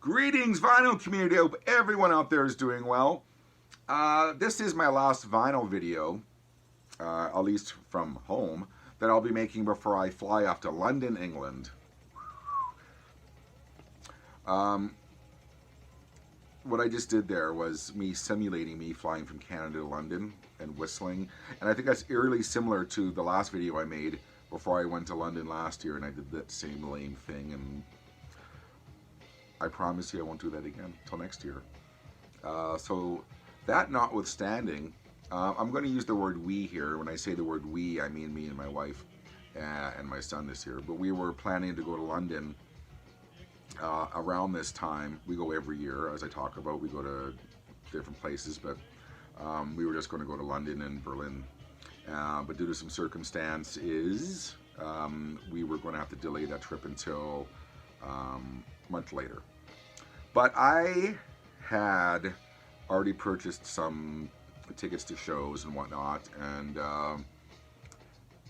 Greetings, vinyl community. I hope everyone out there is doing well. This is my last vinyl video, at least from home, that I'll be making before I fly off to London, England. What I just did there was me simulating me flying from Canada to London and whistling. And I think that's eerily similar to the last video I made before I went to London last year, and I did that same lame thing, and I promise you I won't do that again until next year. So that notwithstanding, I'm going to use the word we here. When I say the word we, I mean me and my wife and my son this year. But we were planning to go to London around this time. We go every year, as I talk about. We go to different places, but we were just going to go to London and Berlin. But due to some circumstances, we were going to have to delay that trip until a month later. But I had already purchased some tickets to shows and whatnot, and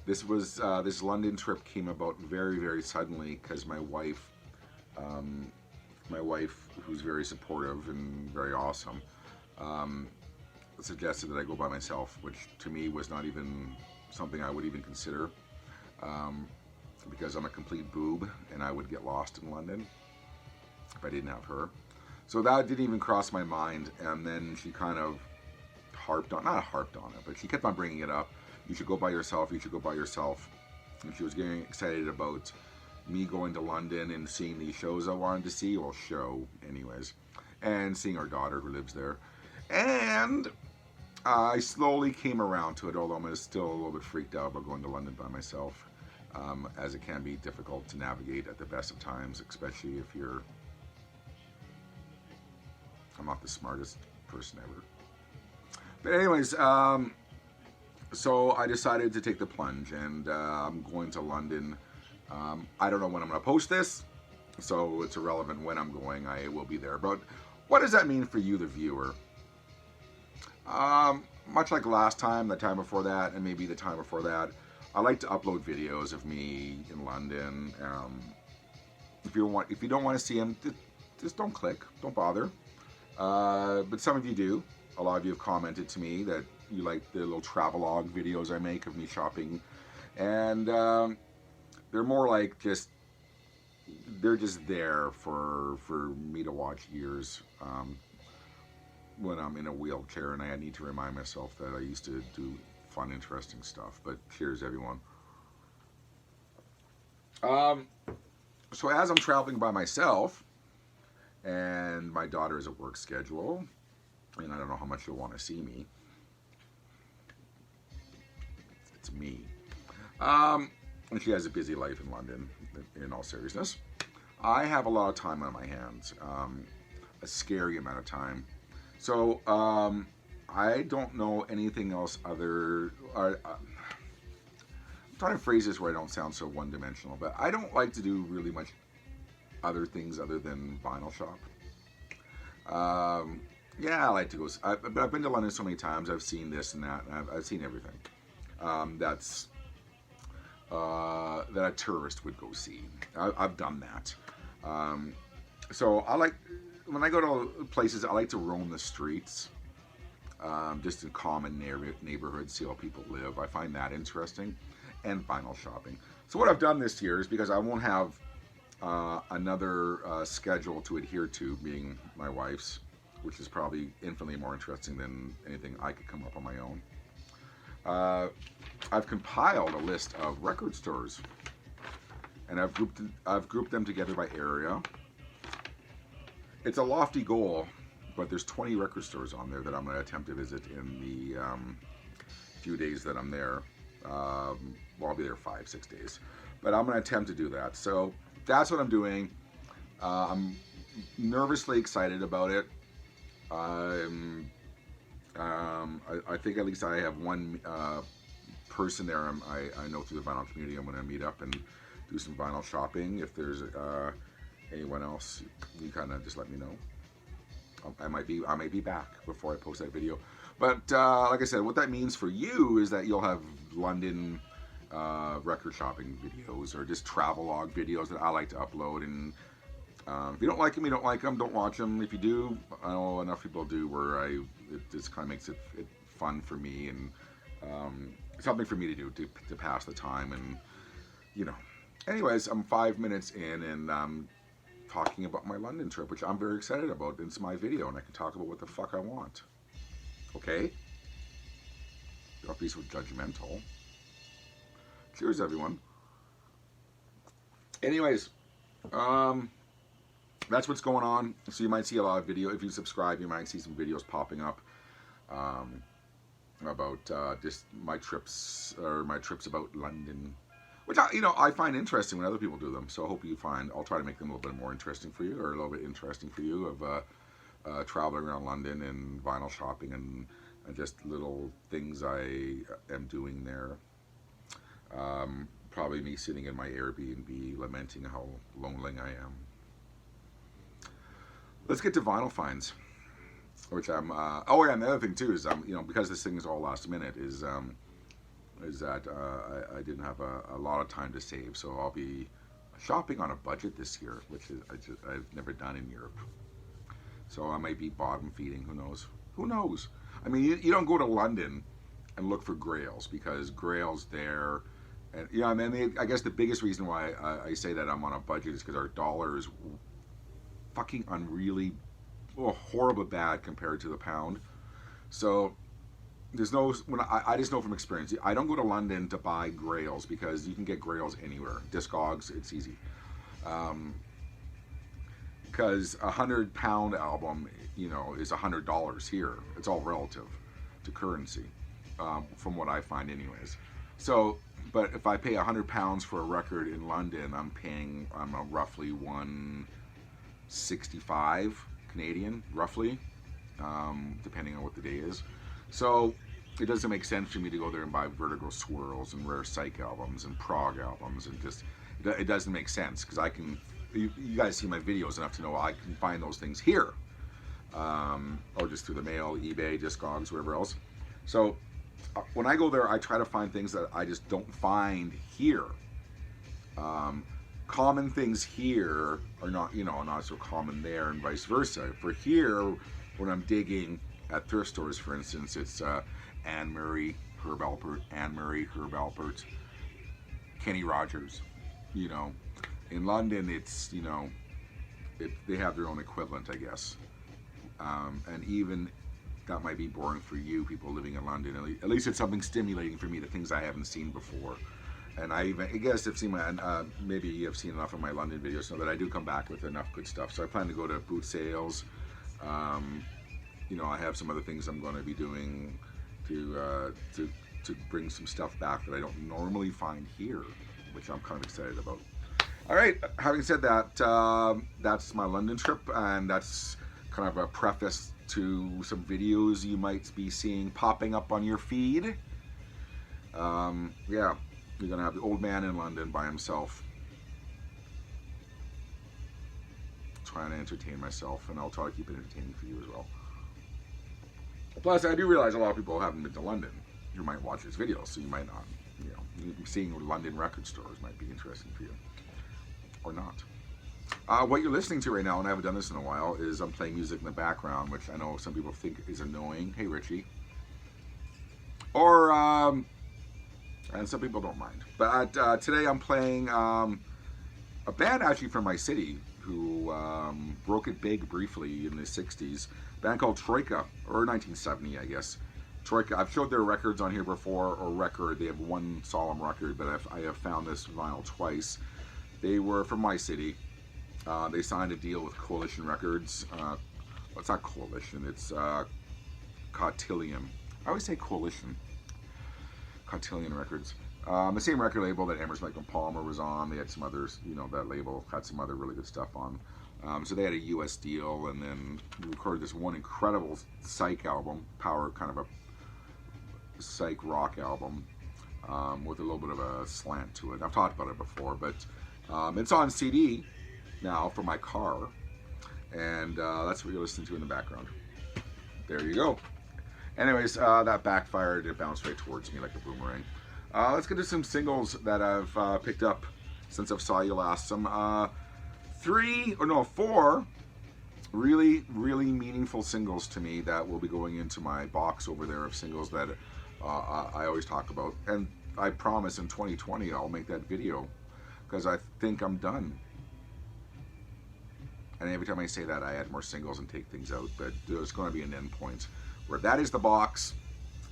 this London trip came about very, very suddenly because my wife, who's very supportive and very awesome, suggested that I go by myself, which to me was not even something I would even consider, because I'm a complete boob and I would get lost in London if I didn't have her. So that didn't even cross my mind, and then she kind of not harped on it, but she kept on bringing it up. You should go by yourself, you should go by yourself. And she was getting excited about me going to London and seeing these shows I wanted to see, well, show anyways, and seeing our daughter who lives there. And I slowly came around to it, although I'm still a little bit freaked out about going to London by myself, as it can be difficult to navigate at the best of times, especially if I'm not the smartest person ever. But anyways, so I decided to take the plunge, and I'm going to London. I don't know when I'm going to post this, so it's irrelevant when I'm going. I will be there. But what does that mean for you, the viewer? Much like last time, the time before that, and maybe the time before that, I like to upload videos of me in London. If you don't want to see them, just don't click, don't bother. But some of you do. A lot of you have commented to me that you like the little travelogue videos I make of me shopping, and they're more like they're just there for me to watch ears when I'm in a wheelchair, and I need to remind myself that I used to do fun, interesting stuff. But cheers, everyone. So as I'm traveling by myself, and my daughter has a work schedule, and I don't know how much you'll want to see me. It's me. And she has a busy life in London, in all seriousness. I have a lot of time on my hands, a scary amount of time. So I don't know anything else other... I'm trying to phrase this where I don't sound so one-dimensional, but I don't like to do really much other things other than vinyl shop. Yeah, I like to go, but I've been to London so many times. I've seen this and that, and I've seen everything that a tourist would go see. I've done that. So I like, when I go to places, I like to roam the streets, just in common neighborhoods, see how people live. I find that interesting, and vinyl shopping. So what I've done this year is, because I won't have another schedule to adhere to, being my wife's, which is probably infinitely more interesting than anything I could come up on my own. I've compiled a list of record stores, and I've grouped them together by area. It's a lofty goal, but there's 20 record stores on there that I'm going to attempt to visit in the few days that I'm there. Well, I'll be there 5-6 days, but I'm going to attempt to do that. So that's what I'm doing. I'm nervously excited about it. I think at least I have one person there I know through the vinyl community I'm going to meet up and do some vinyl shopping. If there's anyone else, you kind of just let me know. I might be back before I post that video. But like I said, what that means for you is that you'll have London record shopping videos, or just travelogue videos that I like to upload, and If you don't like them, you don't like them. Don't watch them. If you do, I know enough people do where it just kind of makes it fun for me and something for me to do to pass the time and you know. Anyways, I'm 5 minutes in and I'm talking about my London trip, which I'm very excited about. It's my video and I can talk about what the fuck I want. Okay? Don't be so judgmental. Cheers, everyone. Anyways, that's what's going on. So you might see a lot of video. If you subscribe, you might see some videos popping up about just my trips about London, which I find interesting when other people do them. So I hope you find. I'll try to make them a little bit more interesting for you, or a little bit interesting for you of traveling around London and vinyl shopping and just little things I am doing there. Probably me sitting in my Airbnb lamenting how lonely I am. Let's get to vinyl finds, which I'm. Oh yeah, and the other thing too is because this thing is all last minute is that I didn't have a lot of time to save, so I'll be shopping on a budget this year, which I've never done in Europe. So I might be bottom feeding. Who knows? Who knows? I mean, you don't go to London and look for grails because grails there. And I mean, I guess the biggest reason why I say that I'm on a budget is because our dollar is fucking unreally horrible bad compared to the pound. So there's no, I just know from experience, I don't go to London to buy grails because you can get grails anywhere. Discogs, it's easy. Because a £100 album, is $100 here. It's all relative to currency, from what I find anyways. So, but if I pay £100 for a record in London, I'm paying roughly $165 Canadian, roughly, depending on what the day is. So it doesn't make sense for me to go there and buy Vertigo Swirls and Rare Psych albums and prog albums, and just it doesn't make sense because I can. You guys see my videos enough to know I can find those things here, or just through the mail, eBay, Discogs, wherever else. So when I go there, I try to find things that I just don't find here. Common things here are not, not so common there, and vice versa. For here, when I'm digging at thrift stores, for instance, it's Anne-Marie, Herb Alpert, Kenny Rogers. In London, it's they have their own equivalent, I guess. And even that might be boring for you people living in London. At least it's something stimulating for me, the things I haven't seen before. And I guess I've seen maybe you've seen enough of my London videos so that I do come back with enough good stuff. So I plan to go to boot sales. I have some other things I'm going to be doing to bring some stuff back that I don't normally find here, which I'm kind of excited about. All right, having said that, that's my London trip, and that's kind of a preface to some videos you might be seeing popping up on your feed. Yeah. You're going to have the old man in London by himself trying to entertain myself, and I'll try to keep it entertaining for you as well. Plus, I do realize a lot of people haven't been to London who might watch this video, so you might not, seeing London record stores might be interesting for you, or not. What you're listening to right now, and I haven't done this in a while, is I'm playing music in the background, which I know some people think is annoying. Hey, Richie. Or, and some people don't mind. But today I'm playing a band actually from my city who broke it big briefly in the 60s. A band called Troika, or 1970, I guess. Troika, I've showed their records on here before, or record. They have one solemn record, but I have found this vinyl twice. They were from my city. They signed a deal with Coalition Records. Well, it's not Coalition, it's Cotillion. I always say Coalition. Cotillion Records. The same record label that Emerson, Lake and Palmer was on. They had some others, that label had some other really good stuff on. So they had a US deal, and then we recorded this one incredible psych album, kind of a psych rock album, with a little bit of a slant to it. I've talked about it before, but it's on CD now for my car, and that's what you're listening to in the background. There you go. Anyways, that backfired. It bounced right towards me like a boomerang. Let's get to some singles that I've picked up since I saw you last. Some 4 really, really meaningful singles to me that will be going into my box over there of singles that I always talk about. And I promise in 2020 I'll make that video because I think I'm done. And every time I say that, I add more singles and take things out. But there's going to be an end point where that is the box,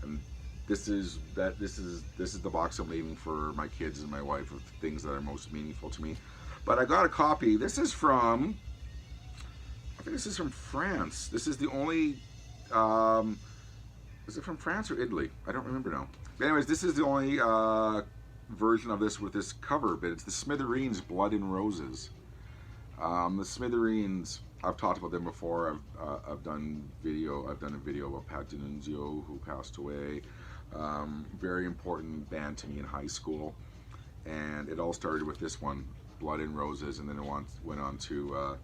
and this is the box I'm leaving for my kids and my wife of things that are most meaningful to me. But I got a copy. This is from, I think this is from France. This is the only, is it from France or Italy? I don't remember now. But anyways, this is the only version of this with this cover, but it's the Smithereens Blood and Roses. The Smithereens, I've talked about them before. I've done a video about Pat D'Annunzio, who passed away. Very important band to me in high school, and it all started with this one, Blood and Roses, and then it went on to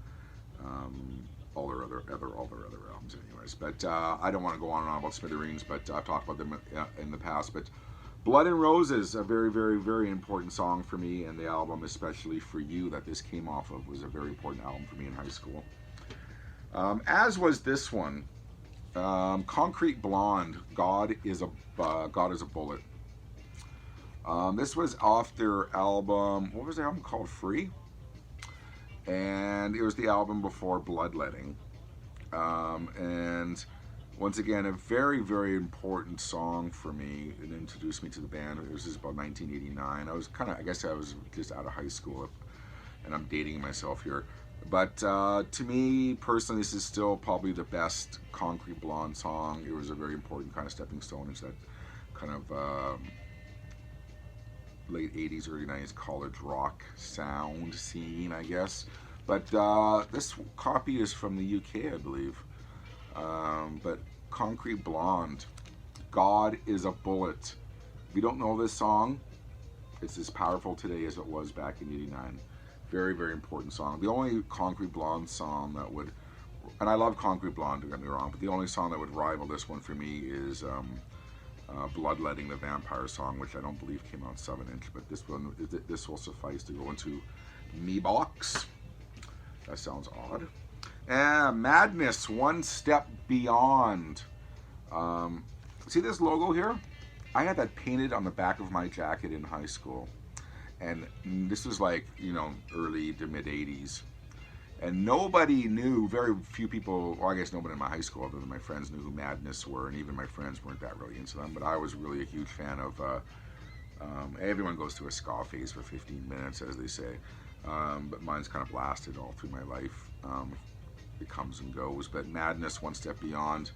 all their other albums, anyways. But I don't want to go on and on about Smithereens, but I've talked about them in the past. But Blood and Roses, a very, very, very important song for me, and the album, especially for you, that this came off of, was a very important album for me in high school. As was this one, Concrete Blonde, God is a Bullet. This was off their album, what was the album called? Free? And it was the album before Bloodletting. And once again, a very, very important song for me. It introduced me to the band. It was just about 1989. I guess I was just out of high school, and I'm dating myself here. But to me, personally, this is still probably the best Concrete Blonde song. It was a very important kind of stepping stone into that kind of late 80s, early 90s college rock sound scene, I guess. But this copy is from the UK, I believe. But Concrete Blonde, God is a Bullet. If you don't know this song, it's as powerful today as it was back in '89. Very, very important song. The only Concrete Blonde song that would, and I love Concrete Blonde, don't get me wrong, but the only song that would rival this one for me is Bloodletting, the Vampire song, which I don't believe came out 7-inch, but this will suffice to go into me box. That sounds odd. Madness, One Step Beyond. See this logo here? I had that painted on the back of my jacket in high school. And this was like, early to mid 80s. And nobody knew, very few people, well, I guess nobody in my high school other than my friends knew who Madness were, and even my friends weren't that really into them. But I was really a huge fan of, everyone goes through a ska phase for 15 minutes, as they say. But mine's kind of lasted all through my life. It comes and goes. But Madness, One Step Beyond,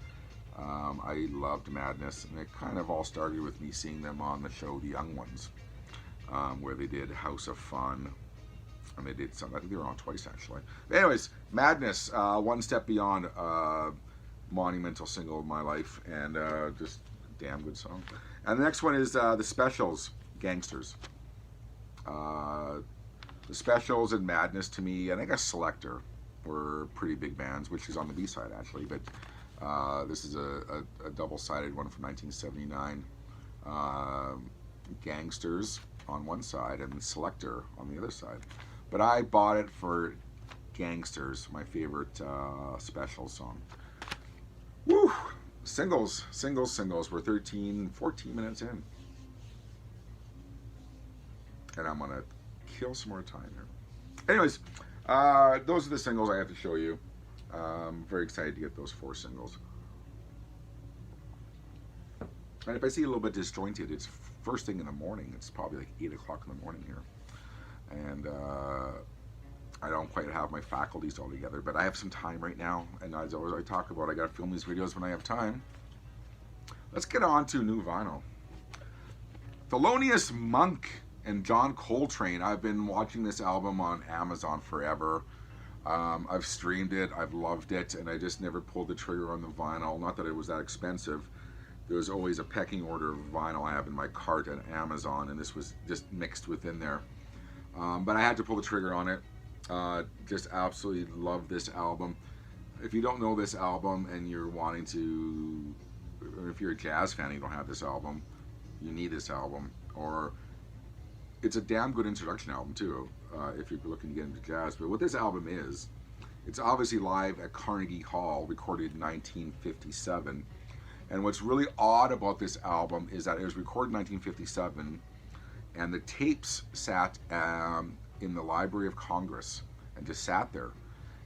I loved Madness. And it kind of all started with me seeing them on the show The Young Ones, where they did House of Fun. And they did some, I think they were on twice actually. But anyways, Madness, One Step Beyond, monumental single of my life, and just damn good song. And the next one is The Specials, Gangsters. The Specials and Madness to me, and I guess Selector, were pretty big bands, which is on the B-side actually, but this is a double-sided one from 1979. Gangsters on one side and Selector on the other side. But I bought it for Gangsters, my favorite Specials song. Woo! Singles. We're 14 minutes in. And I'm gonna kill some more time here. Anyways, those are the singles I have to show you. I'm very excited to get those 4 singles. And if I see a little bit disjointed, it's first thing in the morning. It's probably like 8 o'clock in the morning here. And I don't quite have my faculties all together, but I have some time right now. And as always I talk about, I gotta film these videos when I have time. Let's get on to new vinyl. Thelonious Monk and John Coltrane. I've been watching this album on Amazon forever. I've streamed it, I've loved it, and I just never pulled the trigger on the vinyl. Not that it was that expensive. There was always a pecking order of vinyl I have in my cart at Amazon, and this was just mixed within there. But I had to pull the trigger on it. Just absolutely love this album. If you don't know this album and you're wanting to, or if you're a jazz fan and you don't have this album, you need this album. Or it's a damn good introduction album too. if you're looking to get into jazz. But what this album is, it's obviously live at Carnegie Hall, recorded in 1957. And what's really odd about this album is that it was recorded in 1957, and the tapes sat in the Library of Congress and just sat there,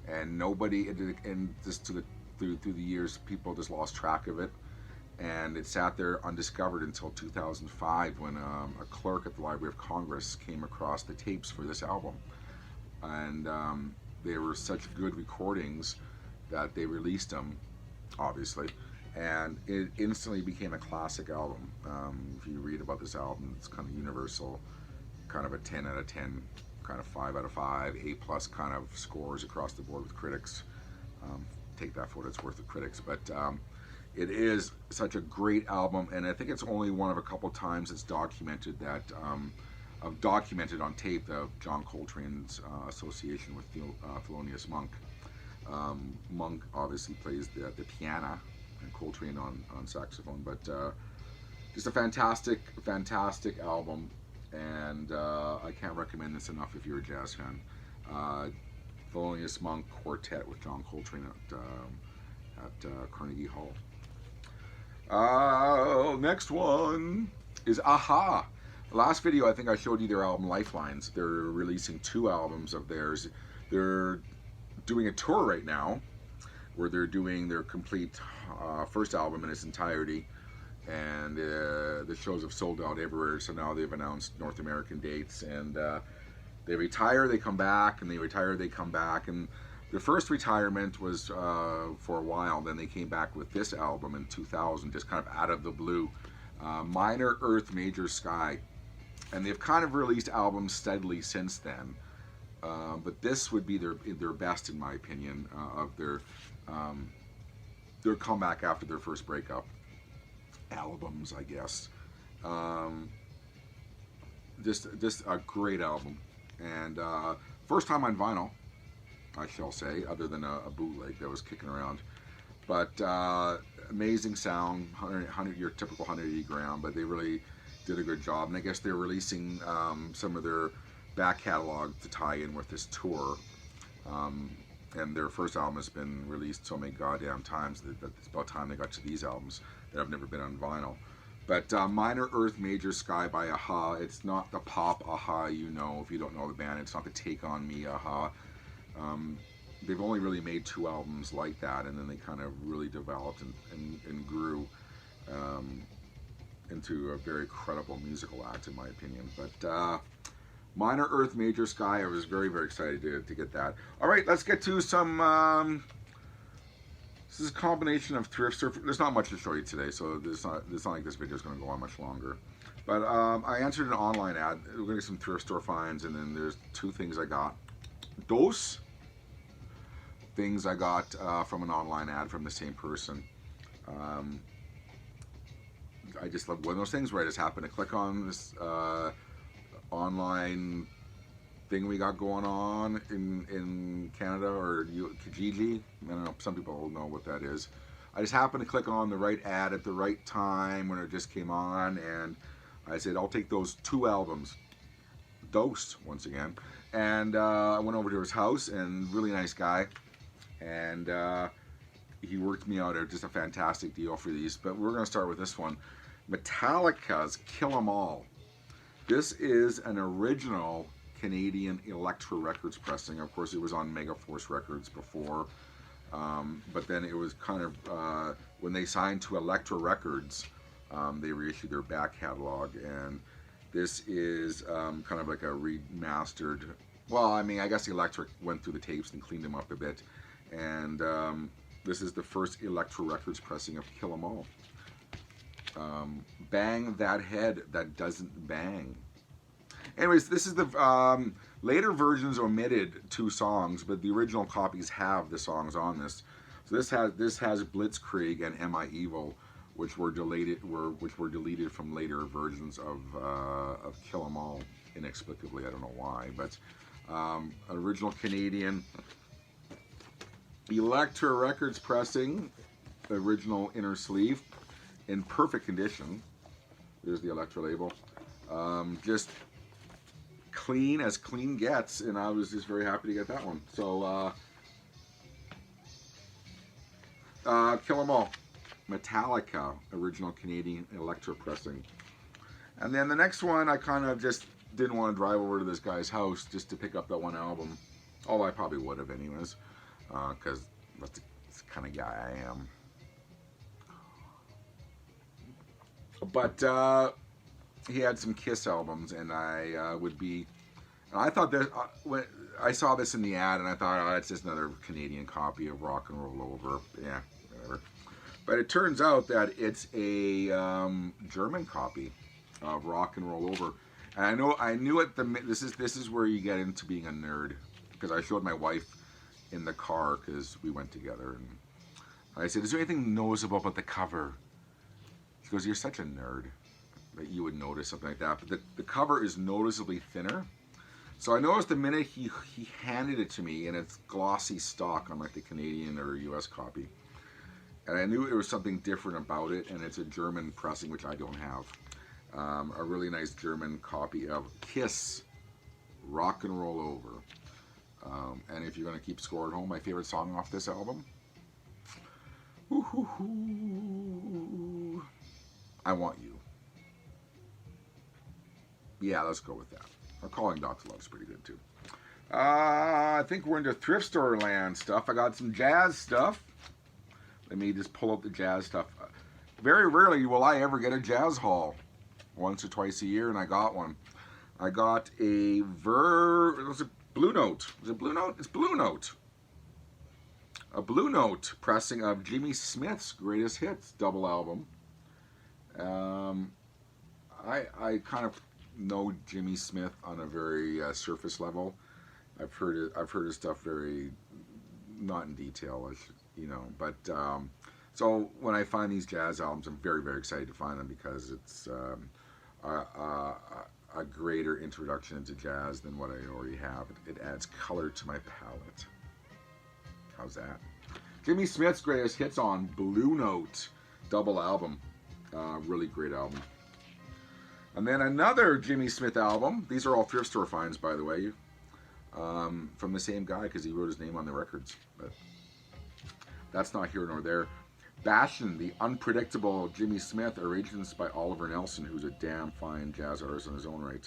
and nobody, and just through the years, people just lost track of it, and it sat there undiscovered until 2005 when a clerk at the Library of Congress came across the tapes for this album, and they were such good recordings that they released them, obviously, and it instantly became a classic album. If you read about this album, it's kind of universal, kind of a 10 out of 10, kind of 5 out of 5, A+ kind of scores across the board with critics. Take that for what it's worth with critics, but it is such a great album, and I think it's only one of a couple times it's documented that documented on tape of John Coltrane's association with Felonious Monk. Monk obviously plays the piano, and Coltrane on saxophone, but just a fantastic album, and I can't recommend this enough if you're a jazz fan. Felonious Monk Quartet with John Coltrane at Carnegie Hall. Next one is Aha. Last video, I think I showed you their album Lifelines. They're releasing 2 albums of theirs. They're doing a tour right now where they're doing their complete first album in its entirety, and the shows have sold out everywhere. So now they've announced North American dates, and they retire, they come back, and they retire, they come back. And their first retirement was for a while. Then they came back with this album in 2000, just kind of out of the blue. Minor Earth, Major Sky. And they've kind of released albums steadily since then. But this would be their best, in my opinion, of their comeback after their first breakup albums, I guess. Just a great album, and first time on vinyl, I shall say, other than a bootleg that was kicking around. But amazing sound, your typical 180 gram, but they really did a good job. And I guess they're releasing some of their back catalog to tie in with this tour. And their first album has been released so many goddamn times that it's about time they got to these albums that have never been on vinyl. But Minor Earth, Major Sky by Aha. It's not the pop Aha, you know, if you don't know the band. It's not the Take On Me Aha. They've only really made 2 albums like that, and then they kind of really developed and grew into a very credible musical act, in my opinion. But Minor Earth, Major Sky, I was very, very excited to get that. All right, let's get to some... this is a combination of thrift store. There's not much to show you today, so it's not like this video is going to go on much longer. But I answered an online ad. We're going to get some thrift store finds, and then there's 2 things I got. Those things I got from an online ad from the same person. I just love one of those things where I just happen to click on this online thing we got going on in Canada, or Kijiji. I don't know, some people know what that is. I just happened to click on the right ad at the right time when it just came on, and I said, I'll take those 2 albums. Dosed, once again. And I went over to his house, and really nice guy, and he worked me out just a fantastic deal for these. But we're going to start with this one. Metallica's Kill 'Em All. This is an original Canadian Elektra Records pressing. Of course, it was on Megaforce Records before, but then it was kind of when they signed to Elektra Records, they reissued their back catalog, and this is kind of like a remastered. Well, I mean, I guess Elektra went through the tapes and cleaned them up a bit, and this is the first Elektra Records pressing of Kill 'Em All. Bang That Head That Doesn't Bang. Anyways, this is the later versions omitted 2 songs, but the original copies have the songs on this. So this has Blitzkrieg and Am I Evil, which were deleted from later versions of Kill 'Em All inexplicably. I don't know why, but original Canadian Elektra Records pressing, original inner sleeve, in perfect condition. There's the Elektra label. Just clean as clean gets, and I was just very happy to get that one. So, Kill 'Em All. Metallica, original Canadian electro pressing. And then the next one, I kind of just didn't want to drive over to this guy's house just to pick up that one album. Although I probably would have anyways, because that's the kind of guy I am. But he had some Kiss albums, and I would be... And I thought that... when I saw this in the ad, and I thought, oh, that's just another Canadian copy of Rock and Roll Over. Yeah, whatever. But it turns out that it's a German copy of Rock and Roll Over. And I knew it. This is where you get into being a nerd, because I showed my wife in the car because we went together, and I said, "Is there anything noticeable about the cover?" She goes, "You're such a nerd that you would notice something like that." But the cover is noticeably thinner. So I noticed the minute he handed it to me, and it's glossy stock on like the Canadian or US copy. And I knew there was something different about it, and it's a German pressing, which I don't have. A really nice German copy of Kiss, Rock and Roll Over. And if you're going to keep score at home, my favorite song off this album, I Want You. Yeah, let's go with that. Or Calling Dr. Love's pretty good too. I think we're into thrift store land stuff. I got some jazz stuff. Let me just pull up the jazz stuff. Very rarely will I ever get a jazz haul. Once or twice a year, and I got one. I got a was it Blue Note? Was it Blue Note? It's Blue Note. A Blue Note pressing of Jimmy Smith's Greatest Hits double album. I kind of know Jimmy Smith on a very surface level. I've heard his stuff very not in detail, you know. But so when I find these jazz albums, I'm very, very excited to find them, because it's a greater introduction into jazz than what I already have. It adds color to my palette. How's that? Jimmy Smith's Greatest Hits on Blue Note double album. Really great album. And then another Jimmy Smith album. These are all thrift store finds, by the way, from the same guy, because he wrote his name on the records. But that's not here nor there. Bastion, the Unpredictable Jimmy Smith, arrangements by Oliver Nelson, who's a damn fine jazz artist in his own right.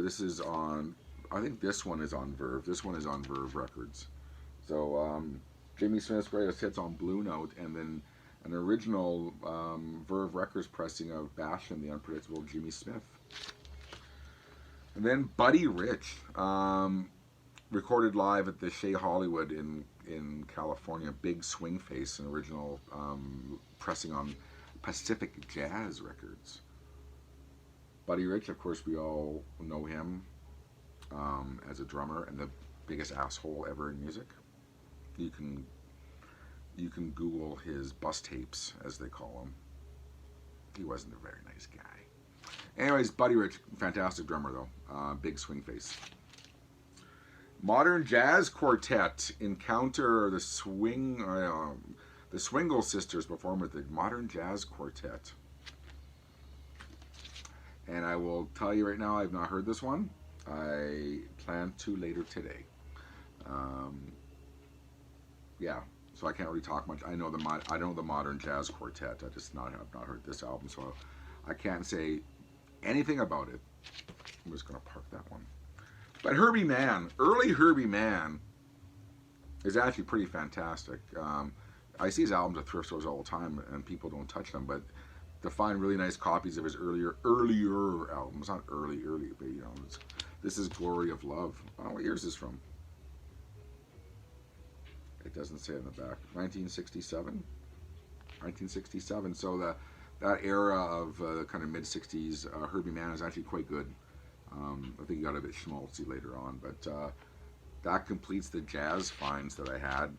This is on, I think this one is on Verve. This one is on Verve Records. So Jimmy Smith's Greatest Hits on Blue Note, and then an original Verve Records pressing of Bastion, the Unpredictable Jimmy Smith. And then Buddy Rich, recorded live at the Shea Hollywood in California, Big Swing Face, an original pressing on Pacific Jazz Records. Buddy Rich, of course, we all know him as a drummer and the biggest asshole ever in music. You can Google his bus tapes, as they call them. He wasn't a very nice guy. Anyways, Buddy Rich, fantastic drummer though. Big Swing Face. Modern Jazz Quartet encounter the Swingle Sisters perform with the Modern Jazz Quartet. And I will tell you right now, I've not heard this one. I plan to later today. Yeah, so I can't really talk much. I know the Modern Jazz Quartet. I just have not heard this album, so I can't say anything about it. I'm just gonna park that one. But Herbie Mann, early Herbie Mann, is actually pretty fantastic. I see his albums at thrift stores all the time, and people don't touch them. But to find really nice copies of his earlier albums, not early, but you know, this is Glory of Love. Oh, what year is this from? It doesn't say in the back. 1967. 1967. So that era of kind of mid '60s, Herbie Mann is actually quite good. I think he got a bit schmaltzy later on, but that completes the jazz finds that I had.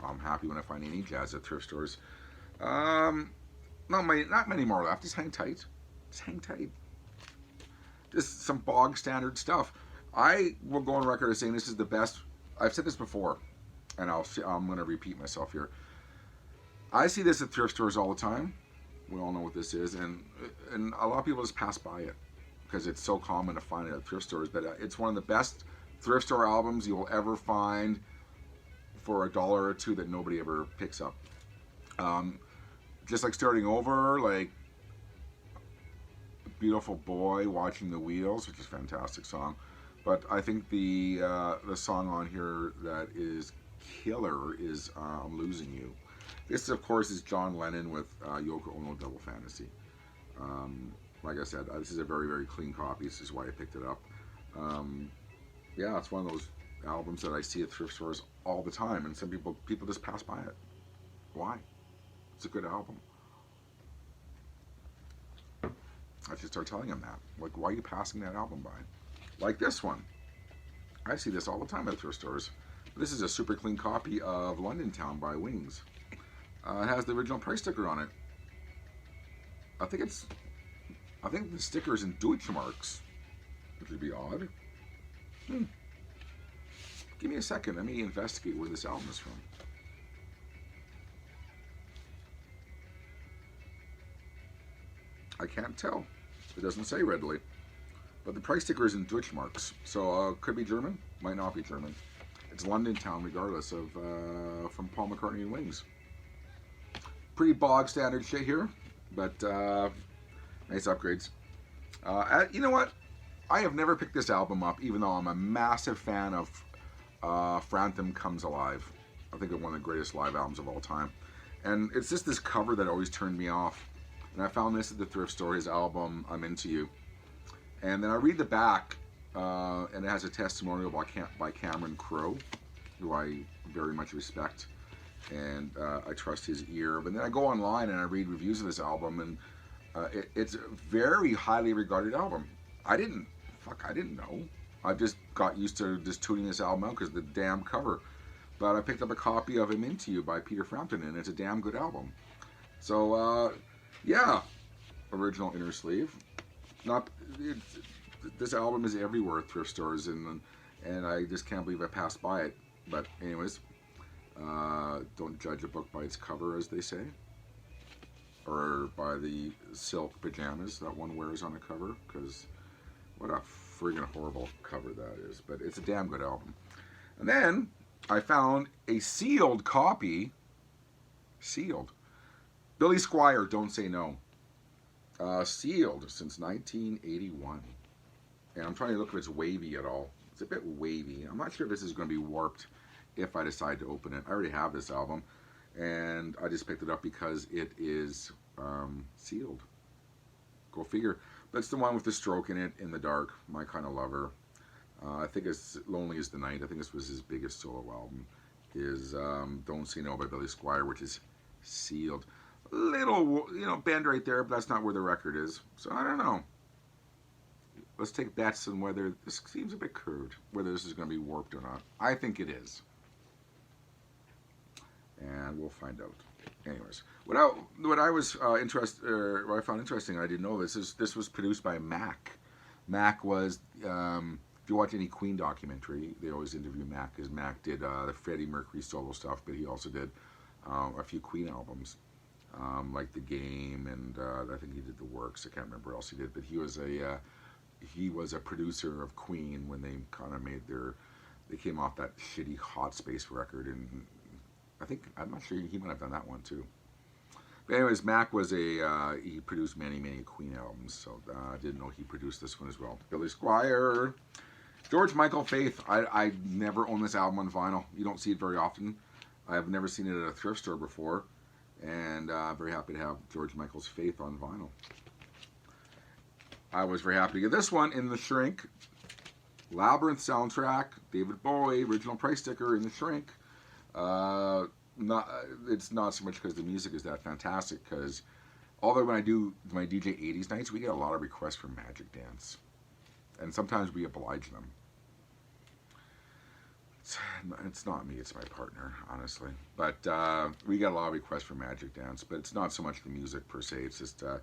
I'm happy when I find any jazz at thrift stores. Not many more left. Just hang tight. Just hang tight. Just some bog standard stuff. I will go on record as saying this is the best. I've said this before, and I'm going to repeat myself here. I see this at thrift stores all the time. We all know what this is, and a lot of people just pass by it. because it's so common to find it at thrift stores. But it's one of the best thrift store albums you will ever find for $1 or $2 that nobody ever picks up. Just like Starting Over, like Beautiful Boy, Watching the Wheels, which is a fantastic song. But I think the song on here that is killer is I'm Losing You. This, of course, is John Lennon with Yoko Ono, Double Fantasy. Like I said, this is a very, very clean copy. This is why I picked it up. Yeah, it's one of those albums that I see at thrift stores all the time, and some people just pass by it. Why? It's a good album. I should start telling them that. Like, why are you passing that album by? Like this one. I see this all the time at thrift stores. This is a super clean copy of London Town by Wings. It has the original price sticker on it. I think the sticker is in Deutschmarks, which would be odd. Give me a second. Let me investigate where this album is from. I can't tell. It doesn't say readily. But the price sticker is in Deutschmarks. So could be German, might not be German. It's London Town regardless of from Paul McCartney and Wings. Pretty bog standard shit here, but nice upgrades. You know what? I have never picked this album up, even though I'm a massive fan of Frampton Comes Alive. I think it's one of the greatest live albums of all time. And it's just this cover that always turned me off. And I found this at the thrift store, his album, I'm Into You. And then I read the back, and it has a testimonial by Cameron Crowe, who I very much respect, and I trust his ear. But then I go online and I read reviews of this album, and it's a very highly regarded album. I didn't know. I just got used to just tuning this album out because of the damn cover. But I picked up a copy of I'm Into You by Peter Frampton, and it's a damn good album. So, yeah, original inner sleeve. This album is everywhere at thrift stores, and I just can't believe I passed by it. But anyways, don't judge a book by its cover, as they say, or by the silk pajamas that one wears on a cover, because what a friggin' horrible cover that is. But it's a damn good album. And then I found a sealed copy. Sealed. Billy Squier, Don't Say No. Sealed since 1981. And I'm trying to look if it's wavy at all. It's a bit wavy. I'm not sure if this is going to be warped if I decide to open it. I already have this album, and I just picked it up because it is sealed. Go figure. But it's the one with the stroke in it, in the dark. My kind of lover. I think it's Lonely as the Night. I think this was his biggest solo album. Is Don't Say No by Billy Squier, which is sealed. Little, bend right there, but that's not where the record is. So I don't know. Let's take bets on whether this seems a bit curved, whether this is going to be warped or not. I think it is. And we'll find out. Anyways, what I was what I found interesting, I didn't know this was produced by Mac. Mac was, if you watch any Queen documentary, they always interview Mac, because Mac did the Freddie Mercury solo stuff, but he also did a few Queen albums. Like The Game, and I think he did The Works. I can't remember what else he did, but he was a producer of Queen when they kind of they came off that shitty Hot Space record, and I'm not sure he might have done that one too. But anyways, Mac was he produced many Queen albums, so I didn't know he produced this one as well. Billy Squier, George Michael, Faith. I never owned this album on vinyl. You don't see it very often. I've never seen it at a thrift store before. And very happy to have George Michael's Faith on vinyl. I was very happy to get this one in the shrink. Labyrinth soundtrack, David Bowie, original price sticker in the shrink. It's not so much because the music is that fantastic, because although when I do my DJ 80s nights, we get a lot of requests for Magic Dance. And sometimes we oblige them. It's not me, it's my partner, honestly. But we got a lot of requests for Magic Dance, but it's not so much the music per se. It's just a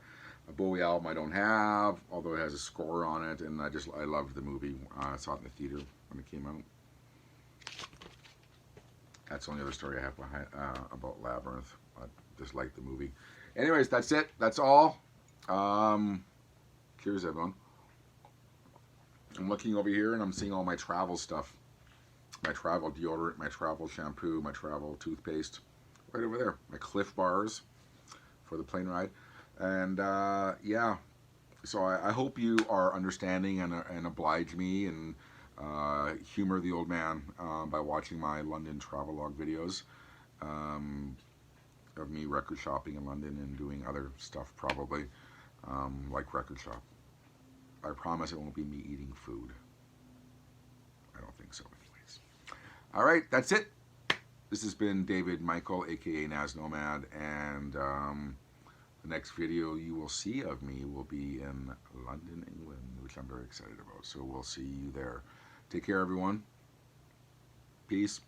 Bowie album I don't have, although it has a score on it, and I loved the movie. I saw it in the theater when it came out. That's the only other story I have behind about Labyrinth. I just like the movie. Anyways, that's it. That's all. Cheers, everyone. I'm looking over here and I'm seeing all my travel stuff. My travel deodorant, my travel shampoo, my travel toothpaste. Right over there. My Cliff Bars for the plane ride. And yeah, so I hope you are understanding and oblige me and humor the old man by watching my London travelogue videos of me record shopping in London and doing other stuff probably like record shop. I promise it won't be me eating food. I don't think so anyways. All right, that's it. This has been David Michael, aka Nazz Nomad, and the next video you will see of me will be in London, England, which I'm very excited about. So we'll see you there. Take care, everyone. Peace.